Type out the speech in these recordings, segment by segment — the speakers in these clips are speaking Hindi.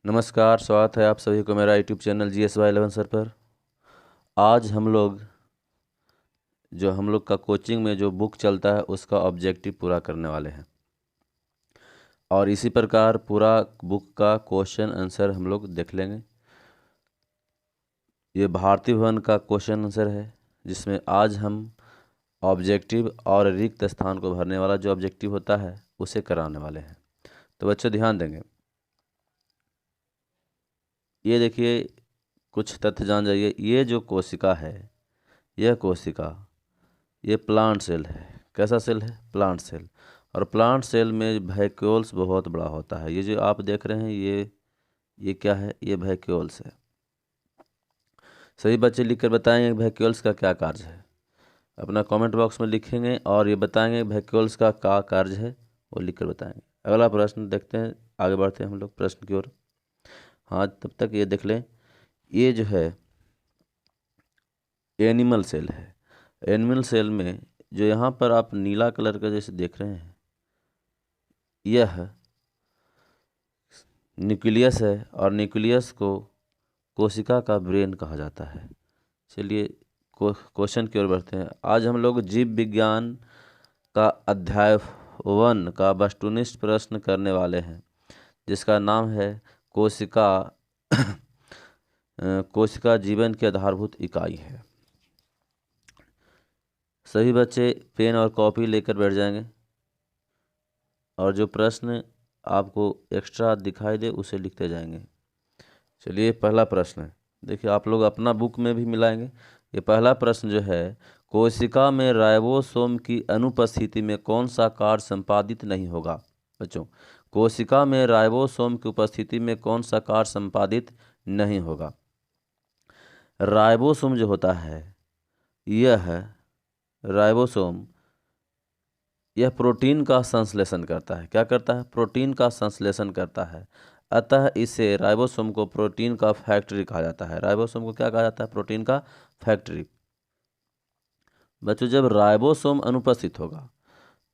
नमस्कार, स्वागत है आप सभी को मेरा यूट्यूब चैनल GSY11 सर पर। आज हम लोग का कोचिंग में जो बुक चलता है उसका ऑब्जेक्टिव पूरा करने वाले हैं और इसी प्रकार पूरा बुक का क्वेश्चन आंसर हम लोग देख लेंगे। ये भारतीय भवन का क्वेश्चन आंसर है जिसमें आज हम ऑब्जेक्टिव और रिक्त स्थान को भरने वाला जो ऑब्जेक्टिव होता है उसे कराने वाले हैं। तो बच्चों ध्यान देंगे, ये देखिए कुछ तथ्य जान जाइए। ये जो कोशिका है, यह कोशिका ये प्लांट सेल है। कैसा सेल है? Plant cell. और प्लांट सेल में वैक्यूल्स बहुत बड़ा होता है। ये जो आप देख रहे हैं ये क्या है? ये वैक्यूल्स है। सभी बच्चे लिखकर बताएंगे वैक्यूल्स का क्या कार्य है। अपना कमेंट बॉक्स में लिखेंगे और ये बताएंगे वैक्यूल्स का क्या कार्य है, वो लिखकर बताएंगे। अगला प्रश्न देखते हैं, आगे बढ़ते हैं हम लोग प्रश्न की ओर। हाँ, तब तक ये देख लें, ये जो है एनिमल सेल है। एनिमल सेल में जो यहाँ पर आप नीला कलर का जैसे देख रहे हैं, यह न्यूक्लियस है और न्यूक्लियस को कोशिका का ब्रेन कहा जाता है। चलिए क्वेश्चन की ओर बढ़ते हैं। आज हम लोग जीव विज्ञान का अध्याय 1 का वस्तुनिष्ठ प्रश्न करने वाले हैं जिसका नाम है कोशिका कोशिका जीवन की आधारभूत इकाई है। सभी बच्चे पेन और कॉपी लेकर बैठ जाएंगे और जो प्रश्न आपको एक्स्ट्रा दिखाई दे उसे लिखते जाएंगे। चलिए पहला प्रश्न है, देखिए आप लोग अपना बुक में भी मिलाएंगे। ये पहला प्रश्न जो है, कोशिका में राइबोसोम की अनुपस्थिति में कौन सा कार्य संपादित नहीं होगा? बच्चों, कोशिका में राइबोसोम की उपस्थिति में कौन सा कार्य संपादित नहीं होगा? राइबोसोम जो होता है, यह राइबोसोम यह प्रोटीन का संश्लेषण करता है। क्या करता है? प्रोटीन का संश्लेषण करता है। अतः इसे राइबोसोम को प्रोटीन का फैक्ट्री कहा जाता है। राइबोसोम को क्या कहा जाता है? प्रोटीन का फैक्ट्री। बच्चों, जब राइबोसोम अनुपस्थित होगा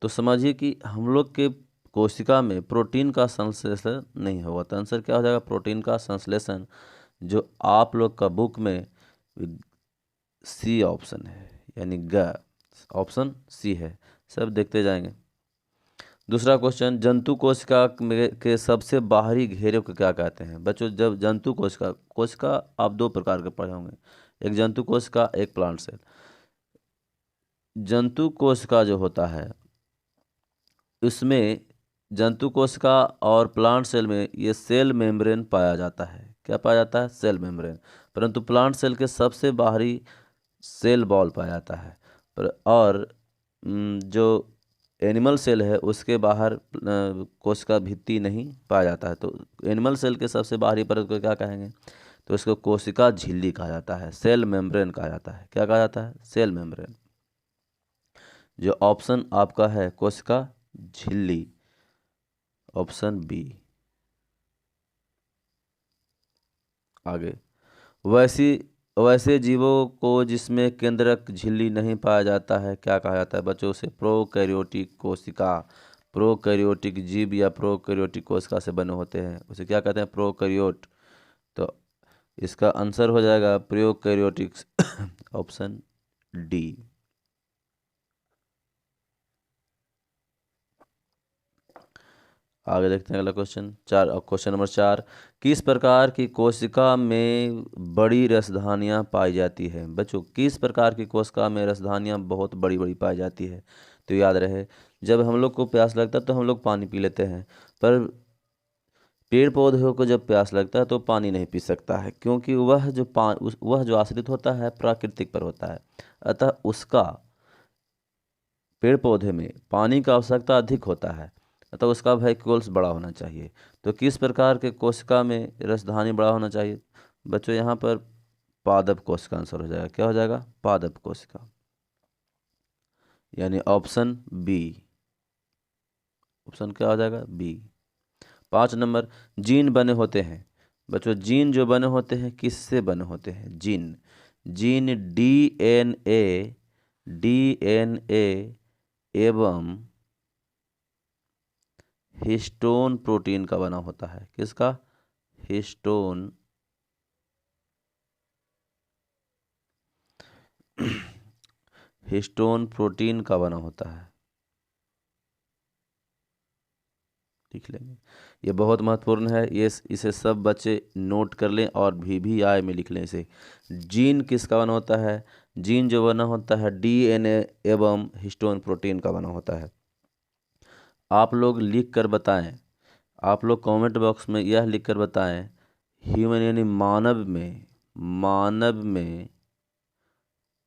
तो समझिए कि हम लोग के कोशिका में प्रोटीन का संश्लेषण नहीं होगा। तो आंसर क्या हो जाएगा? प्रोटीन का संश्लेषण, जो आप लोग का बुक में सी ऑप्शन है, यानी ग ऑप्शन सी है। सब देखते जाएंगे। दूसरा क्वेश्चन, जंतु कोशिका के सबसे बाहरी घेरे को क्या कहते हैं? बच्चों, जब जंतु कोशिका आप दो प्रकार के पढ़े होंगे, एक जंतु कोशिका, एक प्लांट सेल। जंतु कोशिका जो होता है उसमें जंतु कोशिका और प्लांट सेल में ये सेल मेम्ब्रेन पाया जाता है। क्या पाया जाता है? Cell membrane. परंतु प्लांट सेल के सबसे बाहरी सेल बॉल पाया जाता है। और जो एनिमल सेल है उसके बाहर कोशिका भित्ति नहीं पाया जाता है। तो एनिमल सेल के सबसे बाहरी परत को क्या कहेंगे? तो इसको कोशिका झिल्ली कहा जाता है, सेल मेम्ब्रेन कहा जाता है। क्या कहा जाता है? Cell membrane. जो ऑप्शन आपका है कोशिका झिल्ली, ऑप्शन बी। आगे, वैसे जीवों को जिसमें केंद्रक झिल्ली नहीं पाया जाता है क्या कहा जाता है? बच्चों, से प्रोकैरियोटिक कोशिका। प्रोकैरियोटिक जीव या प्रोकैरियोटिक कोशिका से बने होते हैं, उसे क्या कहते हैं? प्रोकैरियोट। तो इसका आंसर हो जाएगा प्रोकैरियोटिक्स, ऑप्शन डी। आगे देखते हैं अगला क्वेश्चन क्वेश्चन नंबर 4, किस प्रकार की कोशिका में बड़ी रसधानियाँ पाई जाती है? बच्चों, किस प्रकार की कोशिका में रसधानियाँ बहुत बड़ी बड़ी पाई जाती है? तो याद रहे, जब हम लोग को प्यास लगता है तो हम लोग पानी पी लेते हैं, पर पेड़ पौधों को जब प्यास लगता है तो पानी नहीं पी सकता है, क्योंकि वह जो आश्रित होता है प्राकृतिक पर होता है। अतः उसका पेड़ पौधे में पानी का आवश्यकता अधिक होता है, अतः उसका वैक्यूल्स बड़ा होना चाहिए। तो किस प्रकार के कोशिका में रसधानी बड़ा होना चाहिए? बच्चों, यहाँ पर पादप कोशिका आंसर हो जाएगा। क्या हो जाएगा? पादप कोशिका, यानी ऑप्शन बी। ऑप्शन क्या हो जाएगा? बी। 5 नंबर, जीन बने होते हैं। बच्चों, जीन जो बने होते हैं किससे बने होते हैं? जीन डीएनए एवं हिस्टोन प्रोटीन का बना होता है। किसका? हिस्टोन हिस्टोन प्रोटीन का बना होता है, लिख लेंगे। ये बहुत महत्वपूर्ण है, ये इसे सब बच्चे नोट कर लें और VVI में लिख लें इसे। जीन किसका बना होता है? जीन जो बना होता है DNA एवं हिस्टोन प्रोटीन का बना होता है। आप लोग लिख कर बताएं, आप लोग कमेंट बॉक्स में यह लिख कर बताएं, ह्यूमन यानी मानव में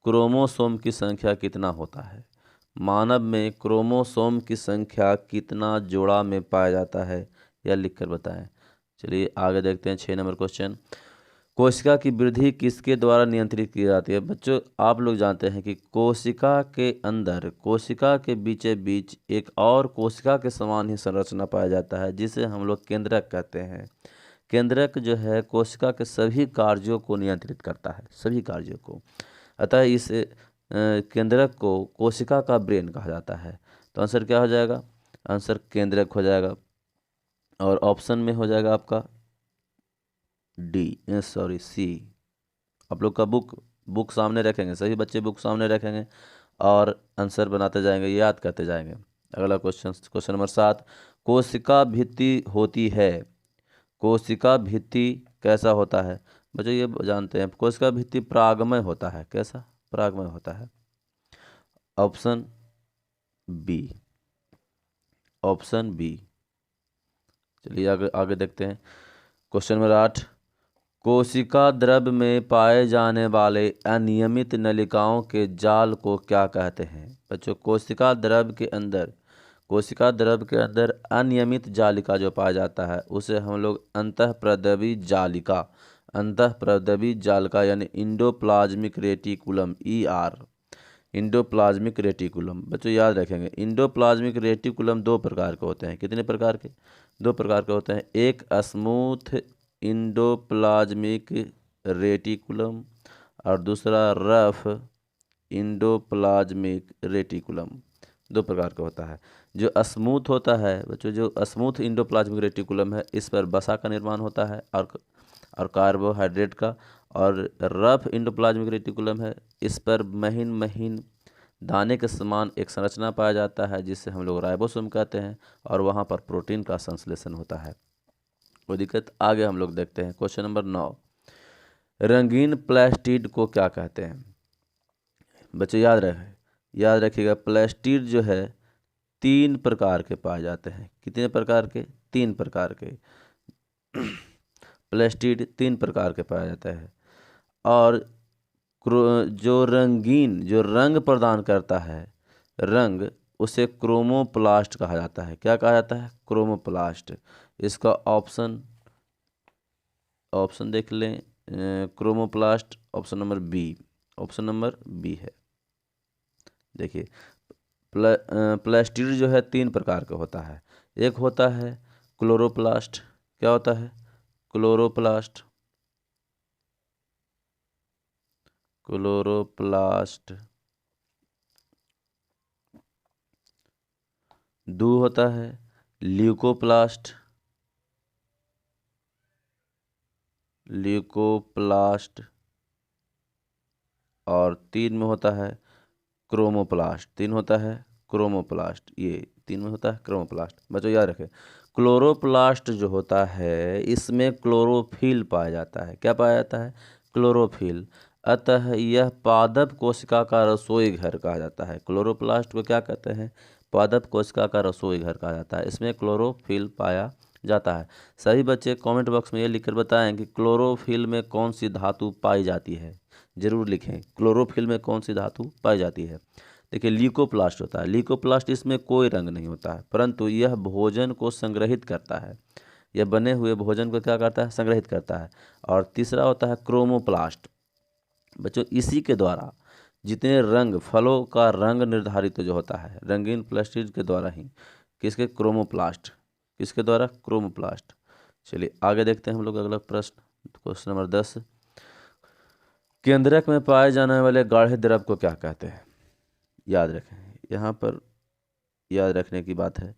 क्रोमोसोम की संख्या कितना होता है? मानव में क्रोमोसोम की संख्या कितना जोड़ा में पाया जाता है, यह लिखकर बताएं। चलिए आगे देखते हैं 6 नंबर क्वेश्चन। कोशिका की वृद्धि किसके द्वारा नियंत्रित की जाती है? बच्चों आप लोग जानते हैं कि कोशिका के अंदर, कोशिका के बीचे बीच एक और कोशिका के समान ही संरचना पाया जाता है, जिसे हम लोग केंद्रक कहते हैं। केंद्रक जो है कोशिका के सभी कार्यों को नियंत्रित करता है, सभी कार्यों को। अतः इस केंद्रक को कोशिका का ब्रेन कहा जाता है। तो आंसर क्या हो जाएगा? आंसर केंद्रक हो जाएगा और ऑप्शन में हो जाएगा आपका सी। आप लोग का बुक सामने रखेंगे, सभी बच्चे बुक सामने रखेंगे और आंसर बनाते जाएंगे, याद करते जाएंगे। अगला क्वेश्चन नंबर 7। कोशिका भित्ति होती है, कोशिका भित्ति कैसा होता है? बच्चों ये जानते हैं, कोशिका भित्ति परागमय होता है। कैसा? परागमय होता है। Option B, option B. चलिए आगे आगे देखते हैं। Question number 8। कोशिका द्रव में पाए जाने वाले अनियमित नलिकाओं के जाल को क्या कहते हैं? बच्चों कोशिका द्रव के अंदर अनियमित जालिका जो पाया जाता है उसे हम लोग अंतःप्रद्रवी जालिका यानी इंडोप्लाज्मिक रेटिकुलम, इंडोप्लाज्मिक रेटिकुलम। बच्चों याद रखेंगे, इंडोप्लाज्मिक रेटिकुलम 2 प्रकार के होते हैं। कितने प्रकार के? 2 प्रकार के होते हैं। एक स्मूथ इंडोप्लाज्मिक रेटिकुलम और दूसरा रफ इंडोप्लाज्मिक रेटिकुलम। 2 प्रकार का होता है। जो स्मूथ होता है बच्चों, जो स्मूथ इंडोप्लाज्मिक रेटिकुलम है, इस पर वसा का निर्माण होता है और कार्बोहाइड्रेट का। और रफ इंडोप्लाज्मिक रेटिकुलम है, इस पर महीन महीन दाने के समान एक संरचना पाया जाता है, जिसे हम लोग राइबोसोम कहते हैं, और वहाँ पर प्रोटीन का संश्लेषण होता है। कोई दिक्कत? आगे हम लोग देखते हैं क्वेश्चन नंबर 9। रंगीन प्लास्टिड को क्या कहते हैं? बच्चों याद रखिएगा, प्लास्टिड जो है 3 प्रकार के पाए जाते हैं। कितने प्रकार के? 3 प्रकार के। प्लास्टिड 3 प्रकार के पाया जाता है। और जो रंग प्रदान करता है, रंग, उसे क्रोमोप्लास्ट कहा जाता है। क्या कहा जाता है? क्रोमोप्लास्ट। इसका ऑप्शन देख लें, क्रोमोप्लास्ट ऑप्शन नंबर बी है। देखिए प्लास्टिड जो है 3 प्रकार का होता है। एक होता है क्लोरोप्लास्ट। क्या होता है? क्लोरोप्लास्ट। दो होता है ल्यूकोप्लास्ट। और 3 में होता है क्रोमोप्लास्ट। 3 होता है क्रोमोप्लास्ट। ये 3 में होता है क्रोमोप्लास्ट। बच्चों याद रखें, क्लोरोप्लास्ट जो होता है इसमें क्लोरोफिल पाया जाता है। क्या पाया जाता है? क्लोरोफिल। अतः यह पादप कोशिका का रसोई घर कहा जाता है। क्लोरोप्लास्ट को क्या कहते हैं? पादप कोशिका का रसोई घर कहा जाता है। इसमें क्लोरोफिल पाया जाता है। सभी बच्चे कमेंट बॉक्स में ये लिखकर बताएं कि क्लोरोफिल में कौन सी धातु पाई जाती है। जरूर लिखें, क्लोरोफिल में कौन सी धातु पाई जाती है। देखिए ल्यूकोप्लास्ट होता है। ल्यूकोप्लास्ट, इसमें कोई रंग नहीं होता है, परंतु यह भोजन को संग्रहित करता है। यह बने हुए भोजन को क्या करता है? संग्रहित करता है। और तीसरा होता है क्रोमोप्लास्ट। बच्चों इसी के द्वारा जितने रंग, फलों का रंग निर्धारित जो होता है रंगीन प्लास्टिड के द्वारा ही। किसके? क्रोमोप्लास्ट। किसके द्वारा? क्रोमोप्लास्ट। चलिए आगे देखते हैं हम लोग अगला प्रश्न, क्वेश्चन नंबर 10। केंद्रक में पाए जाने वाले गाढ़े द्रव को क्या कहते हैं? याद रखें, यहाँ पर याद रखने की बात है,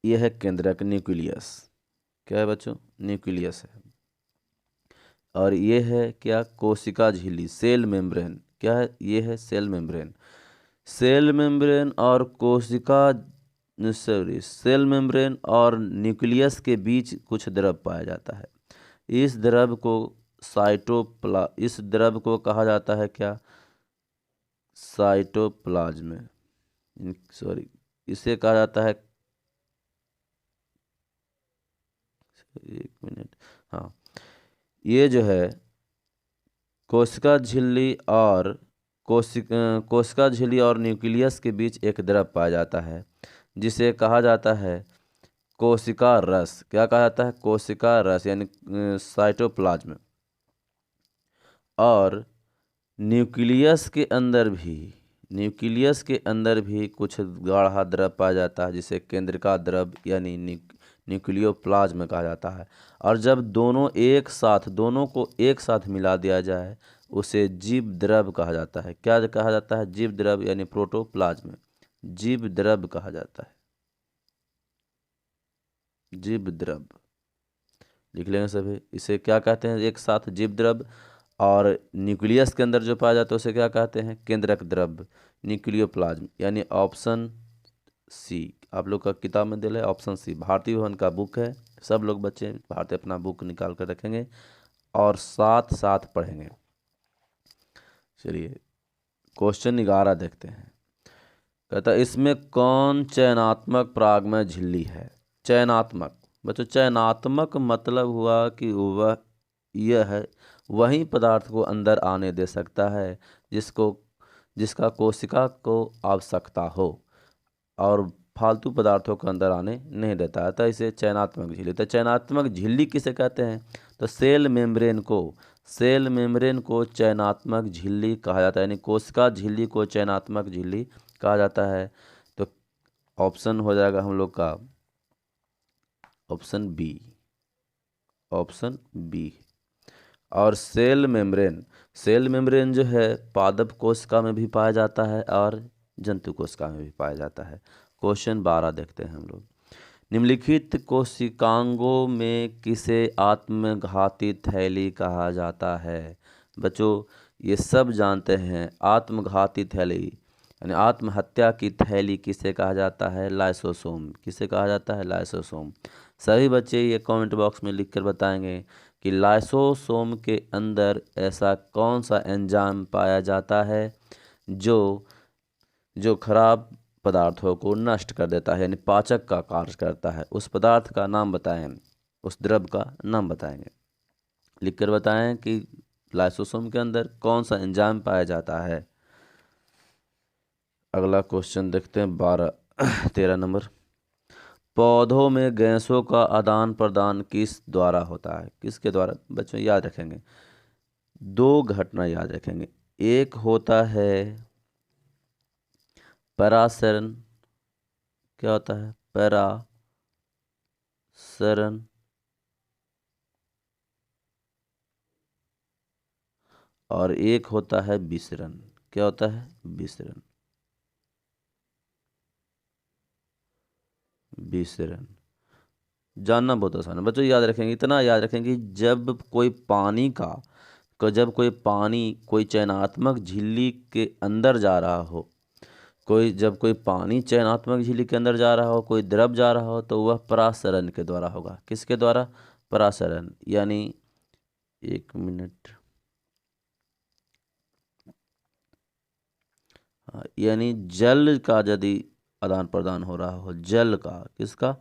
यह है केंद्रक, न्यूक्लियस। क्या है बच्चों? न्यूक्लियस है। और ये है क्या? कोशिका झिल्ली, सेल मेम्ब्रेन। क्या है? ये है सेल मेम्ब्रेन। सेल मेम्ब्रेन और सेल मेम्ब्रेन और न्यूक्लियस के बीच कुछ द्रव पाया जाता है। इस द्रव को इस द्रव को कहा जाता है क्या? साइटोप्लाज्म। सॉरी, इसे कहा जाता है, एक मिनट, हाँ, ये जो है कोशिका झिल्ली और कोशिका झिल्ली और न्यूक्लियस के बीच एक द्रव पाया जाता है जिसे कहा जाता है कोशिका रस। क्या कहा जाता है? कोशिका रस, यानी साइटोप्लाज्म। और न्यूक्लियस के अंदर भी कुछ गाढ़ा द्रव पाया जाता है जिसे केंद्रिका द्रव यानी न्यूक्लियोप्लाज्म कहा जाता है। और जब दोनों को एक साथ मिला दिया जाए उसे जीव द्रव कहा जाता है। क्या कहा जाता है? जीव द्रव यानी प्रोटोप्लाज्म, जीव द्रव कहा जाता है, जीव द्रव। लिख लेंगे सभी, इसे क्या कहते हैं? एक साथ जीव द्रव। और न्यूक्लियस के अंदर जो पाया जाता है उसे क्या कहते हैं? केंद्रक द्रव, न्यूक्लियोप्लाज्म, यानी ऑप्शन सी। आप लोग का किताब में दिया है ऑप्शन सी, भारतीय भवन का बुक है। सब लोग बच्चे भारतीय अपना बुक निकाल कर रखेंगे और साथ साथ पढ़ेंगे। चलिए क्वेश्चन 11 देखते हैं। कहता है इसमें कौन चयनात्मक परागमय झिल्ली है? चयनात्मक बच्चों, चयनात्मक मतलब हुआ कि यह है वही पदार्थ को अंदर आने दे सकता है जिसका कोशिका को आवश्यकता हो, और फालतू पदार्थों को अंदर आने नहीं देता है, तो इसे चयनात्मक झिल्ली। तो चयनात्मक झिल्ली किसे कहते हैं? तो सेल मेम्ब्रेन को चयनात्मक झिल्ली कहा जाता है, यानी कोशिका झिल्ली को चयनात्मक झिल्ली कहा जाता है। तो ऑप्शन हो जाएगा हम लोग का ऑप्शन बी। और सेल मेम्ब्रेन जो है पादप कोशिका में भी पाया जाता है और जंतु कोशिका में भी पाया जाता है। क्वेश्चन 12 देखते हैं हम लोग। निम्नलिखित कोशिकांगों में किसे आत्मघाती थैली कहा जाता है? बच्चों ये सब जानते हैं, आत्मघाती थैली यानी आत्महत्या की थैली किसे कहा जाता है? लाइसोसोम। किसे कहा जाता है? लाइसोसोम। सभी बच्चे ये कमेंट बॉक्स में लिखकर बताएंगे कि लाइसोसोम के अंदर ऐसा कौन सा एंजाइम पाया जाता है जो खराब पदार्थों को नष्ट कर देता है, यानी पाचक का कार्य करता है। उस पदार्थ का नाम बताएं, उस द्रव का नाम बताएंगे। लिखकर बताएं कि लाइसोसोम के अंदर कौन सा एंजाइम पाया जाता है। अगला क्वेश्चन देखते हैं 13 नंबर। पौधों में गैसों का आदान प्रदान किस द्वारा होता है? किसके द्वारा? बच्चों याद रखेंगे, दो घटना याद रखेंगे। एक होता है परासरण। क्या होता है? परासरण। और एक होता है विसरण। क्या होता है? विसरण। विसरण जानना बहुत आसान है बच्चों, याद रखेंगे, इतना याद रखेंगे जब कोई चयनात्मक झिल्ली के अंदर जा रहा हो, जब कोई पानी चयनात्मक झिल्ली के अंदर जा रहा हो, कोई द्रव जा रहा हो, तो वह परासरण के द्वारा होगा। किसके द्वारा? परासरण, यानी एक मिनट, हाँ, यानी जल का यदि आदान प्रदान हो रहा हो, जल का, किसका?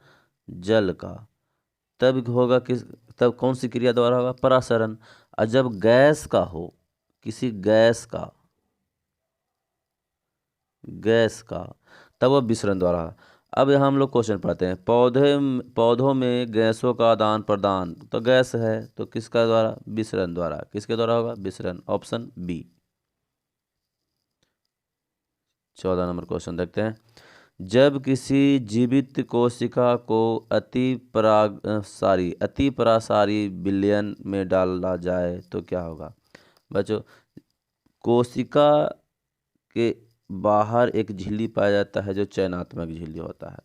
जल का, तब कौन सी क्रिया द्वारा होगा? परासरण। और जब गैस का हो, किसी गैस का, तब वह विसरण द्वारा। अब यहाँ हम लोग क्वेश्चन पढ़ते हैं। पौधों में गैसों का आदान प्रदान, तो गैस है तो किसका द्वारा? विसरण द्वारा। किसके द्वारा होगा? विसरण। Option B. 14 नंबर क्वेश्चन देखते हैं। जब किसी जीवित कोशिका को अति परासारी विलयन में डाला जाए तो क्या होगा? बच्चों कोशिका के बाहर एक झिल्ली पाया जाता है जो चयनात्मक झिल्ली होता है,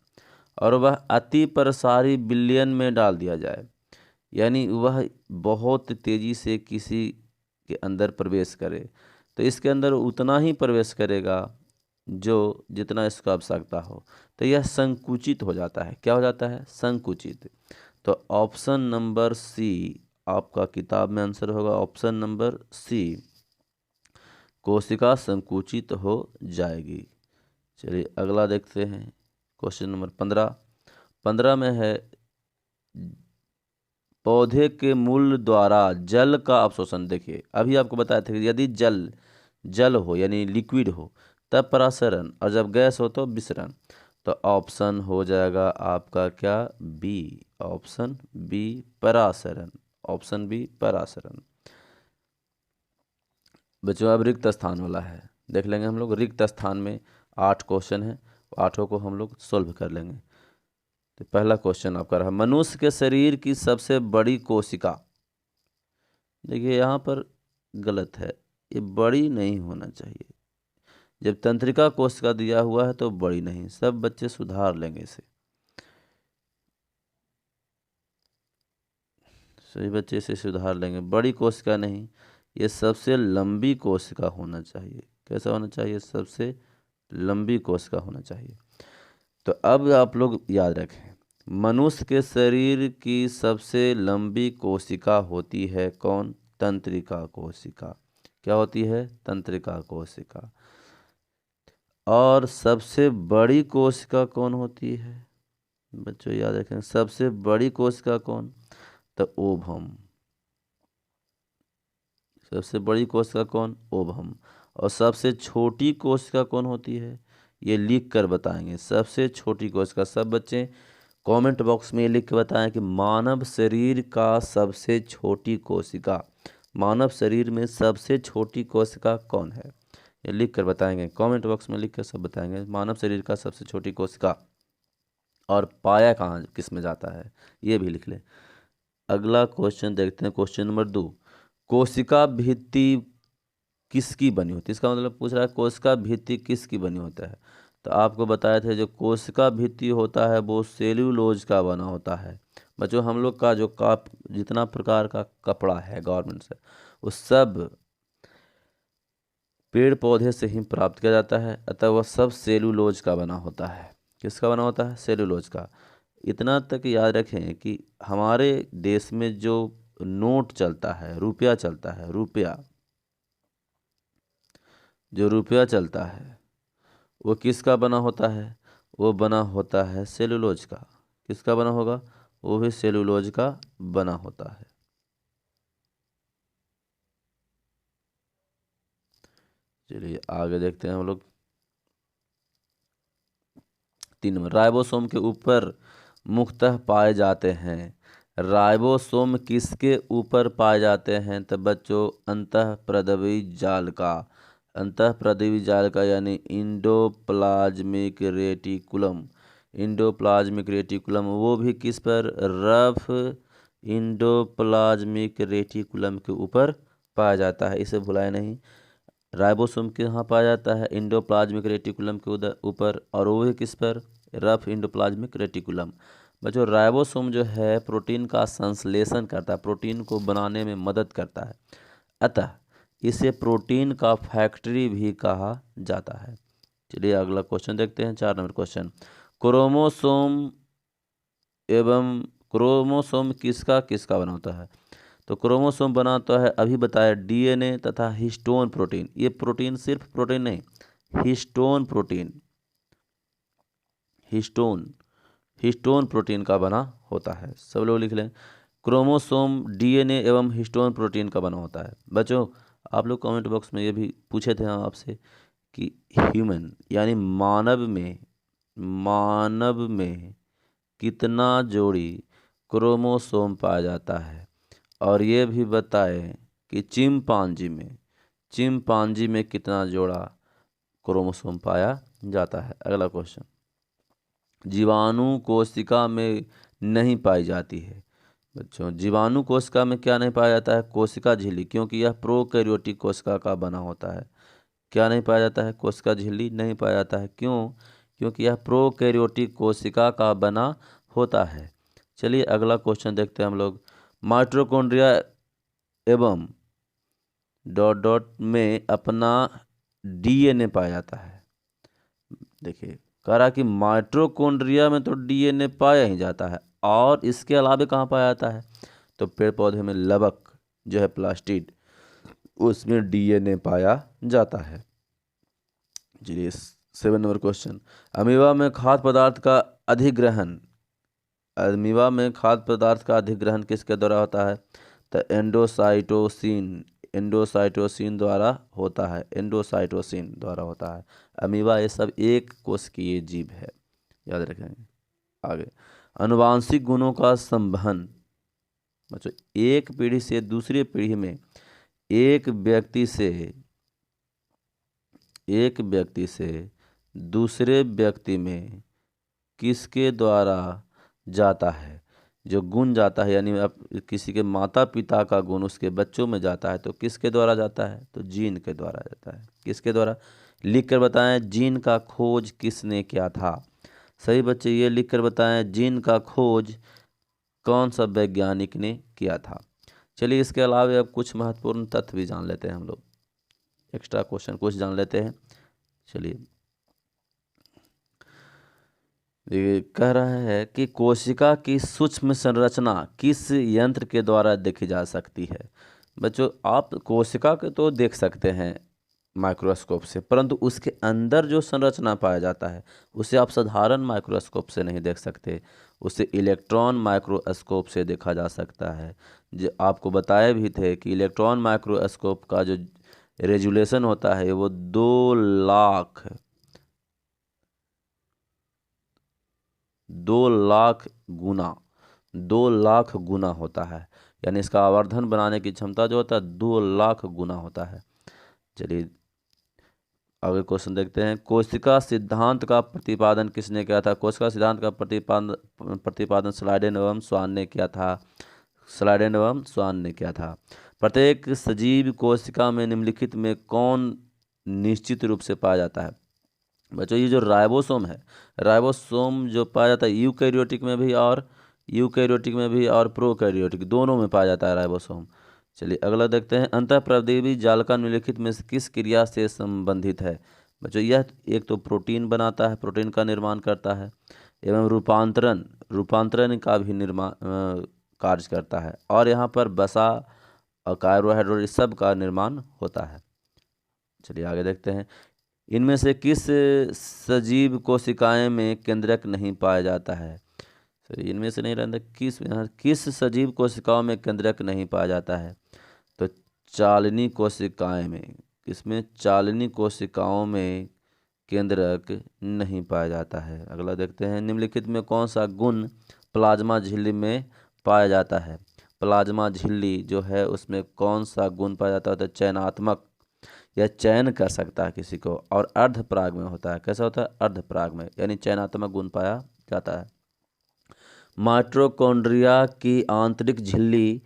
और वह अति प्रसारी विलयन में डाल दिया जाए, यानी वह बहुत तेज़ी से किसी के अंदर प्रवेश करे, तो इसके अंदर उतना ही प्रवेश करेगा जो जितना इसका आवश्यकता हो, तो यह संकुचित हो जाता है। क्या हो जाता है? संकुचित। तो ऑप्शन नंबर सी आपका किताब में आंसर होगा, ऑप्शन नंबर सी, कोशिका संकुचित हो जाएगी। चलिए अगला देखते हैं, क्वेश्चन नंबर 15 में है, पौधे के मूल द्वारा जल का अवशोषण। देखिए अभी आपको बताया था कि यदि जल हो यानी लिक्विड हो तब परासरण, और जब गैस हो तो विसरण। तो ऑप्शन हो जाएगा आपका क्या? बी, ऑप्शन बी परासरण, ऑप्शन बी परासरण। बच्चों अब रिक्त स्थान वाला है, देख लेंगे हम लोग। रिक्त स्थान में 8 क्वेश्चन हैं, 8 को हम लोग सोल्व कर लेंगे। तो पहला क्वेश्चन आपका रहा, मनुष्य के शरीर की सबसे बड़ी कोशिका। देखिए यहाँ पर गलत है, ये बड़ी नहीं होना चाहिए। जब तंत्रिका कोशिका दिया हुआ है तो बड़ी नहीं, सब बच्चे सुधार लेंगे इसे, सभी बच्चे इसे सुधार लेंगे। बड़ी कोशिका नहीं, ये सबसे लंबी कोशिका होना चाहिए। कैसा होना चाहिए? सबसे लंबी कोशिका होना चाहिए। तो अब आप लोग याद रखें, मनुष्य के शरीर की सबसे लंबी कोशिका होती है कौन? तंत्रिका कोशिका। क्या होती है? तंत्रिका कोशिका। और सबसे बड़ी कोशिका कौन होती है? बच्चों याद रखें, सबसे बड़ी कोशिका कौन? तो ओभम। सबसे बड़ी कोशिका कौन? ओभम। और सबसे छोटी कोशिका कौन होती है? ये लिख कर बताएंगे। सबसे छोटी कोशिका, सब बच्चे कमेंट बॉक्स में ये लिख के बताएं कि मानव शरीर का सबसे छोटी कोशिका, मानव शरीर में सबसे छोटी कोशिका कौन है? ये लिख कर बताएंगे, कमेंट बॉक्स में लिख कर सब बताएंगे मानव शरीर का सबसे छोटी कोशिका, और पाया कहाँ किस में जाता है ये भी लिख लें। अगला क्वेश्चन देखते हैं, क्वेश्चन नंबर 2, कोशिका भित्ति किसकी बनी होती है? इसका मतलब पूछ रहा है कोशिका भित्ति किसकी बनी होता है। तो आपको बताया था जो कोशिका भित्ति होता है वो सेल्यूलोज का बना होता है। बच्चों हम लोग का जो जितना प्रकार का कपड़ा है गवर्नमेंट से, वो सब पेड़ पौधे से ही प्राप्त किया जाता है, अतः वह सब सेल्यूलोज का बना होता है। किसका बना होता है? सेल्यूलोज का। इतना तक याद रखें कि हमारे देश में जो नोट चलता है, रुपया चलता है, रुपया जो रुपया चलता है वो किसका बना होता है? वो बना होता है सेल्यूलोज का। किसका बना होगा? वो भी सेल्यूलोज का बना होता है। चलिए आगे देखते हैं हम लोग। 3 नंबर, राइबोसोम के ऊपर मुख्यतः पाए जाते हैं। राइबोसोम किसके ऊपर पाए जाते हैं? तो बच्चों अंतःप्रद्रवी जाल का, अंतःप्रद्रवी जाल का यानी इंडोप्लाज्मिक रेटिकुलम। इंडोप्लाज्मिक रेटिकुलम वो भी किस पर? रफ इंडोप्लाज्मिक रेटिकुलम के ऊपर पाया जाता है, इसे भुलाए नहीं। राइबोसोम के यहाँ पाया जाता है इंडोप्लाज्मिक रेटिकुलम के ऊपर, और वो भी किस पर? Rough endoplasmic reticulum. बच्चों राइबोसोम जो है प्रोटीन का संश्लेषण करता है, प्रोटीन को बनाने में मदद करता है, अतः इसे प्रोटीन का फैक्ट्री भी कहा जाता है। चलिए अगला क्वेश्चन देखते हैं, 4 नंबर क्वेश्चन, क्रोमोसोम एवं क्रोमोसोम किसका किसका बना होता है? तो क्रोमोसोम बनाता है, अभी बताया, डीएनए तथा हिस्टोन प्रोटीन। ये प्रोटीन सिर्फ प्रोटीन नहीं, हिस्टोन प्रोटीन, हिस्टोन प्रोटीन का बना होता है। सब लोग लिख लें, क्रोमोसोम डीएनए एवं हिस्टोन प्रोटीन का बना होता है। बच्चों आप लोग कमेंट बॉक्स में ये भी पूछे थे हम आपसे कि ह्यूमन यानी मानव में कितना जोड़ी क्रोमोसोम पाया जाता है, और ये भी बताएं कि चिंपांजी में कितना जोड़ा क्रोमोसोम पाया जाता है। अगला क्वेश्चन, जीवाणु कोशिका में नहीं पाई जाती है। बच्चों जीवाणु कोशिका में क्या नहीं पाया जाता है? कोशिका झिल्ली, क्योंकि यह प्रोकैरियोटिक कोशिका का बना होता है। क्या नहीं पाया जाता है? कोशिका झिल्ली नहीं पाया जाता है। क्यों? क्योंकि यह प्रोकैरियोटिक कोशिका का बना होता है। चलिए अगला क्वेश्चन देखते हैं हम लोग। माइटोकॉन्ड्रिया एवं डॉट डॉट में अपना डीएनए पाया जाता है। देखिए कह रहा कि माइटोकॉन्ड्रिया में तो डीएनए पाया ही जाता है, और इसके अलावा कहाँ पाया जाता है? तो पेड़ पौधे में लवक जो है प्लास्टिड, उसमें डीएनए पाया जाता है। चलिए 7 नंबर क्वेश्चन। अमीबा में खाद्य पदार्थ का अधिग्रहण, अमीबा में खाद्य पदार्थ का अधिग्रहण किसके द्वारा होता है? तो एंडोसाइटोसिन द्वारा होता है, एंडोसाइटोसिन द्वारा होता है। अमीबा ये सब एक कोशिकीय जीव है, याद रखेंगे। आगे, आनुवांशिक गुणों का संवहन। बच्चों एक पीढ़ी से दूसरी पीढ़ी में एक व्यक्ति से दूसरे व्यक्ति में किसके द्वारा जाता है? जो गुण जाता है, यानी अब किसी के माता पिता का गुण उसके बच्चों में जाता है, तो किसके द्वारा जाता है? तो जीन के द्वारा जाता है। किसके द्वारा? लिख कर बताएं, जीन का खोज किसने किया था? सही बच्चे ये लिख कर बताएं, जीन का खोज कौन सा वैज्ञानिक ने किया था। चलिए इसके अलावा अब कुछ महत्वपूर्ण तथ्य भी जान लेते हैं हम लोग, एक्स्ट्रा क्वेश्चन कुछ जान लेते हैं। चलिए कह रहा है कि कोशिका की सूक्ष्म संरचना किस यंत्र के द्वारा देखी जा सकती है? बच्चों आप कोशिका के तो देख सकते हैं माइक्रोस्कोप से, परंतु उसके अंदर जो संरचना पाया जाता है उसे आप साधारण माइक्रोस्कोप से नहीं देख सकते, उसे इलेक्ट्रॉन माइक्रोस्कोप से देखा जा सकता है। जो आपको बताए भी थे कि इलेक्ट्रॉन माइक्रोस्कोप का जो रेजुलेशन होता है वो 2 लाख गुना होता है, यानी इसका आवर्धन बनाने की क्षमता जो होता है 2 लाख गुना होता है। चलिए आगे क्वेश्चन देखते हैं। कोशिका सिद्धांत का प्रतिपादन किसने किया था? कोशिका सिद्धांत का प्रतिपादन स्लाइडेन एवं स्वान ने किया था। प्रत्येक सजीव कोशिका में निम्नलिखित में कौन निश्चित रूप से पाया जाता है? बच्चों ये जो राइबोसोम है, राइबोसोम जो पाया जाता है यूकैरियोटिक में भी और प्रोकैरियोटिक दोनों में पाया जाता है राइबोसोम। चलिए अगला देखते हैं। अंतःप्रदिवी जालिका निम्नलिखित में से किस क्रिया से संबंधित है? बच्चों यह एक तो प्रोटीन बनाता है, प्रोटीन का निर्माण करता है, एवं रूपांतरण का भी निर्माण कार्य करता है, और यहाँ पर वसा और कार्बोहाइड्रेट सब का निर्माण होता है। चलिए आगे देखते हैं। इनमें से किस सजीव कोशिकाएं में केंद्रक नहीं पाया जाता है? इनमें से नहीं रहता, किस सजीव कोशिकाओं में केंद्रक नहीं पाया जाता है? तो चालनी कोशिकाएं में, किसमें? चालनी कोशिकाओं में केंद्रक नहीं पाया जाता है। अगला देखते हैं। निम्नलिखित में कौन सा गुण प्लाज्मा झिल्ली में पाया जाता है? प्लाज्मा झिल्ली जो है उसमें कौन सा गुण पाया जाता है? तो चयनात्मक, यह चयन कर सकता है किसी को, और अर्धपराग में होता है। कैसा होता है? अर्धपराग में, यानी चयनात्मक गुण पाया जाता है। माइटोकॉन्ड्रिया की आंतरिक झिल्ली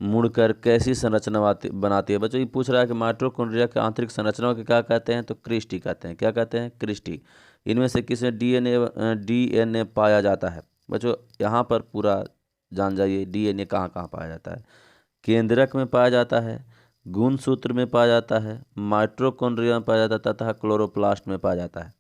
मुड़कर कैसी संरचना बनाती है? बच्चों ये पूछ रहा है कि माइटोकॉन्ड्रिया की आंतरिक संरचना को क्या कहते हैं? तो क्रिस्टी कहते हैं। क्या कहते हैं? क्रिस्टी। इनमें से किसमें डीएनए पाया जाता है? बच्चों यहाँ पर पूरा जान जाइए, डीएनए कहाँ कहाँ पाया जाता है। केंद्रक में पाया जाता है, गुणसूत्र में पाया जाता है, माइटोकॉन्ड्रिया में पाया जाता है तथा क्लोरोप्लास्ट में पाया जाता है।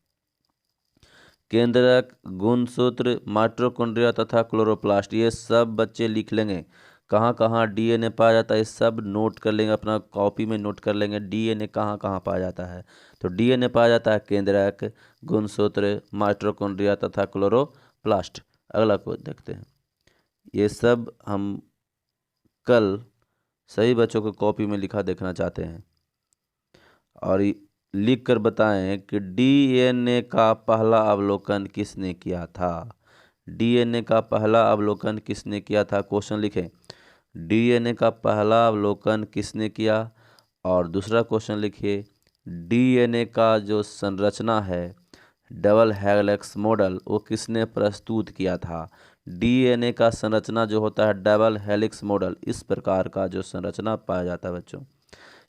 केंद्रक, गुणसूत्र, माइटोकॉन्ड्रिया तथा क्लोरोप्लास्ट, ये सब बच्चे लिख लेंगे। कहाँ कहाँ डीएनए पाया जाता है, ये सब नोट कर लेंगे, अपना कॉपी में नोट कर लेंगे। डीएनए कहाँ कहाँ पाया जाता है? तो डीएनए पाया जाता है केंद्रक, गुणसूत्र, माइटोकॉन्ड्रिया तथा क्लोरोप्लास्ट। अगला को देखते हैं। ये सब हम कल सही बच्चों को कॉपी में लिखा देखना चाहते हैं, और लिख कर बताएं कि डीएनए का पहला अवलोकन किसने किया था? डीएनए का पहला अवलोकन किसने किया था? क्वेश्चन लिखें, डीएनए का पहला अवलोकन किसने किया? और दूसरा क्वेश्चन लिखिए, डीएनए का जो संरचना है डबल हेलिक्स मॉडल, वो किसने प्रस्तुत किया था? डीएनए का संरचना जो होता है डबल हेलिक्स मॉडल, इस प्रकार का जो संरचना पाया जाता है बच्चों,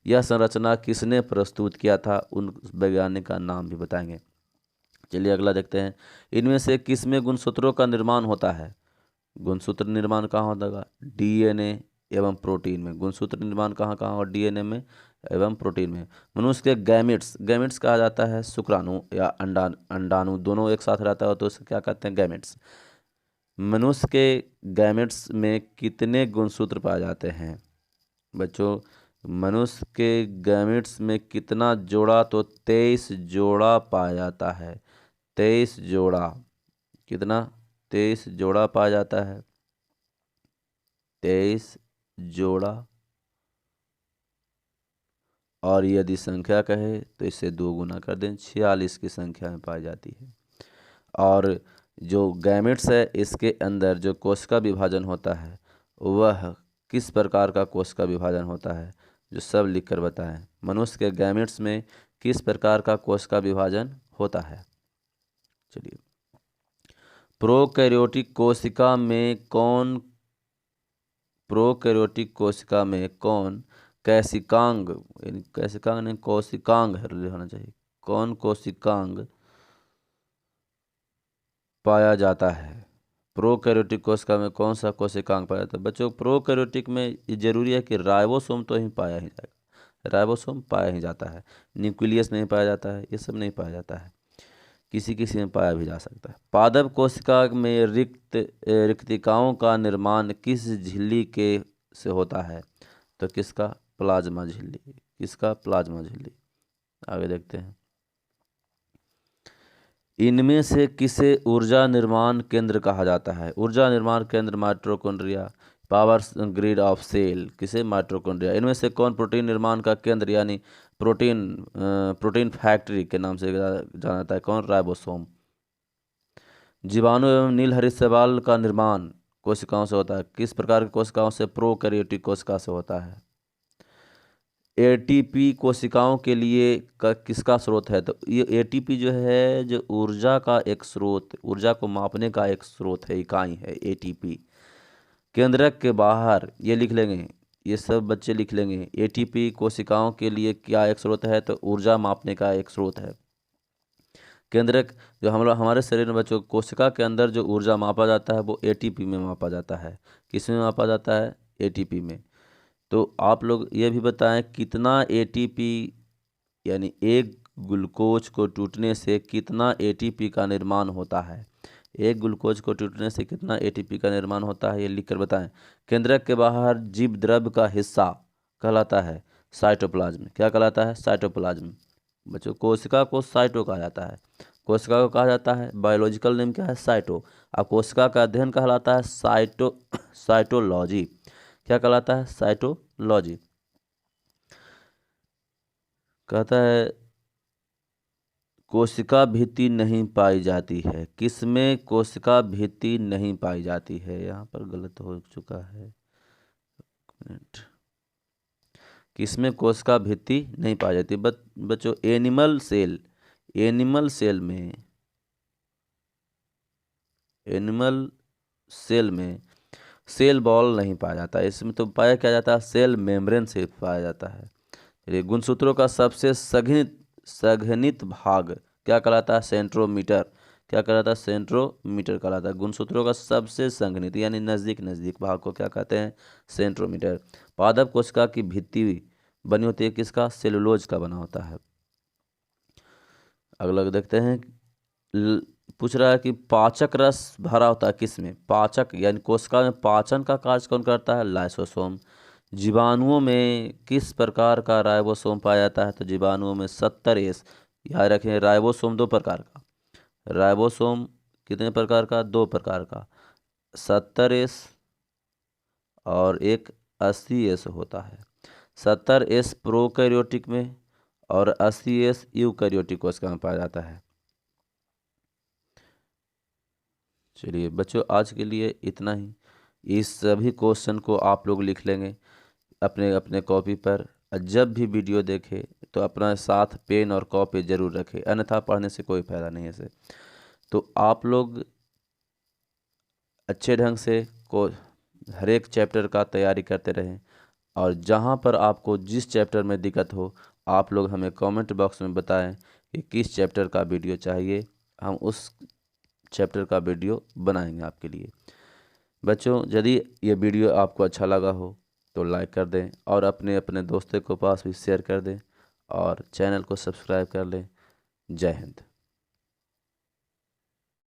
यह संरचना किसने प्रस्तुत किया था? उन वैज्ञानिक का नाम भी बताएंगे। चलिए अगला देखते हैं, इनमें से किस में गुणसूत्रों का निर्माण होता है? गुणसूत्र निर्माण कहाँ होता है? डीएनए एवं प्रोटीन में। गुणसूत्र निर्माण कहाँ कहाँ हो? डीएनए में एवं प्रोटीन में। मनुष्य के गैमेट्स, गैमेट्स कहा जाता है शुक्राणु या अंडाणु, दोनों एक साथ रहता है तो उसे क्या कहते हैं? गैमेट्स। मनुष्य के गैमेट्स में कितने गुणसूत्र पाए जाते हैं बच्चों? मनुष्य के गैमेट्स में कितना जोड़ा? तो 23 जोड़ा पाया जाता है। 23 जोड़ा। कितना? 23 जोड़ा पाया जाता है। 23 जोड़ा। और यदि संख्या कहे तो इसे 2 गुना कर दें, 46 की संख्या में पाई जाती है। और जो गैमेट्स है इसके अंदर जो कोशिका विभाजन होता है वह किस प्रकार का कोशिका विभाजन होता है? जो सब लिख कर बताएं। मनुष्य के गैमेट्स में किस प्रकार का कोशिका विभाजन होता है? चलिए, प्रोकैरियोटिक कोशिका में कौन प्रोकैरियोटिक कोशिका में कौन कैसिकांग, यानी कैसिकांग नहीं कोशिकांग होना चाहिए, कौन कोशिकांग पाया जाता है? प्रोकैरियोटिक कोशिका में कौन सा कोशिकांग पाया जाता है? बच्चों प्रोकैरियोटिक में ये जरूरी है कि राइबोसोम तो ही पाया ही जाएगा, राइबोसोम पाया ही जाता है, न्यूक्लियस नहीं पाया जाता है, ये सब नहीं पाया जाता है, किसी किसी में पाया भी जा सकता है। पादप कोशिका में रिक्तिकाओं का निर्माण किस झिल्ली के से होता है? तो किसका? प्लाज्मा झिल्ली। किसका? प्लाज्मा झिल्ली। आगे देखते हैं, इनमें से किसे ऊर्जा निर्माण केंद्र कहा जाता है? ऊर्जा निर्माण केंद्र mitochondria, power grid of cell, किसे? माइटोकॉन्ड्रिया। इनमें से कौन प्रोटीन निर्माण का केंद्र यानी प्रोटीन फैक्ट्री के नाम से जाना जाता है? कौन? राइबोसोम। जीवाणु एवं नील हरित का निर्माण कोशिकाओं से होता है। किस प्रकार की कोशिकाओं से? प्रोकैरियोटिक कोशिका से होता है। एटीपी कोशिकाओं के लिए किसका स्रोत है? तो ये एटीपी जो है जो ऊर्जा का एक स्रोत, ऊर्जा को मापने का एक स्रोत है, इकाई है एटीपी। केंद्रक के बाहर ये लिख लेंगे, ये सब बच्चे लिख लेंगे, एटीपी कोशिकाओं के लिए क्या एक स्रोत है? तो ऊर्जा मापने का एक स्रोत है। केंद्रक जो हम लोग हमारे शरीर में बच्चों कोशिका के अंदर जो ऊर्जा मापा जाता है वो एटीपी में मापा जाता है। किस में मापा जाता है? एटीपी में। तो आप लोग ये भी बताएं कितना एटीपी, यानी एक ग्लूकोज को टूटने से कितना एटीपी का निर्माण होता है? एक ग्लूकोज को टूटने से कितना एटीपी का निर्माण होता है, ये लिखकर बताएं। केंद्रक के बाहर जीव द्रव्य का हिस्सा कहलाता है साइटोप्लाज्म। क्या कहलाता है? साइटोप्लाज्म। बच्चों कोशिका को साइटो कहा जाता है, कोशिका को कहा जाता है, बायोलॉजिकल नेम क्या है? साइटो। और कोशिका का अध्ययन कहलाता है साइटोलॉजी। क्या कहलाता है? साइटोलॉजी। कहता है कोशिका भित्ति नहीं पाई जाती है। किसमें कोशिका भित्ति नहीं पाई जाती है? यहाँ पर गलत हो चुका है, मिनट। किसमें कोशिका भित्ति नहीं पाई जाती? बच्चों एनिमल सेल, एनिमल सेल में, एनिमल सेल में सेल बॉल नहीं पाया जाता है। इसमें तो पाया क्या जाता है? सेल मेम्ब्रेन से पाया जाता है। चलिए, गुणसूत्रों का सबसे सघनित भाग क्या कहलाता है? सेंट्रोमीटर। क्या कहलाता है? सेंट्रोमीटर कहलाता है। गुणसूत्रों का सबसे संघनित यानी नज़दीक नज़दीक भाग को क्या कहते हैं? सेंट्रोमीटर। पादप कोशिका की भित्ति बनी होती है किसका? सेलुलोज का बना होता है। अगला देखते हैं, पूछ रहा है कि पाचक रस भरा होता है किसमें? पाचक यानी कोशिका में पाचन का कार्य कौन करता है? लाइसोसोम। जीवाणुओं में किस प्रकार का राइबोसोम पाया जाता है? तो जीवाणुओं में 70S। याद रखें राइबोसोम 2 प्रकार का, राइबोसोम कितने प्रकार का? 2 प्रकार का, 70S और एक 80S होता है। 70S प्रोकैरियोटिक में और 80S यूकैरियोटिक कोशिका में पाया जाता है। चलिए बच्चों आज के लिए इतना ही। इस सभी क्वेश्चन को आप लोग लिख लेंगे अपने अपने कॉपी पर। जब भी वीडियो देखें तो अपना साथ पेन और कॉपी जरूर रखें, अन्यथा पढ़ने से कोई फायदा नहीं है इसे। तो आप लोग अच्छे ढंग से हर एक चैप्टर का तैयारी करते रहें, और जहाँ पर आपको जिस चैप्टर में दिक्कत हो आप लोग हमें कमेंट बॉक्स में बताएं कि किस चैप्टर का वीडियो चाहिए, हम उस चैप्टर का वीडियो बनाएंगे आपके लिए। बच्चों, यदि ये वीडियो आपको अच्छा लगा हो तो लाइक कर दें और अपने अपने दोस्तों के पास भी शेयर कर दें और चैनल को सब्सक्राइब कर लें। जय हिंद।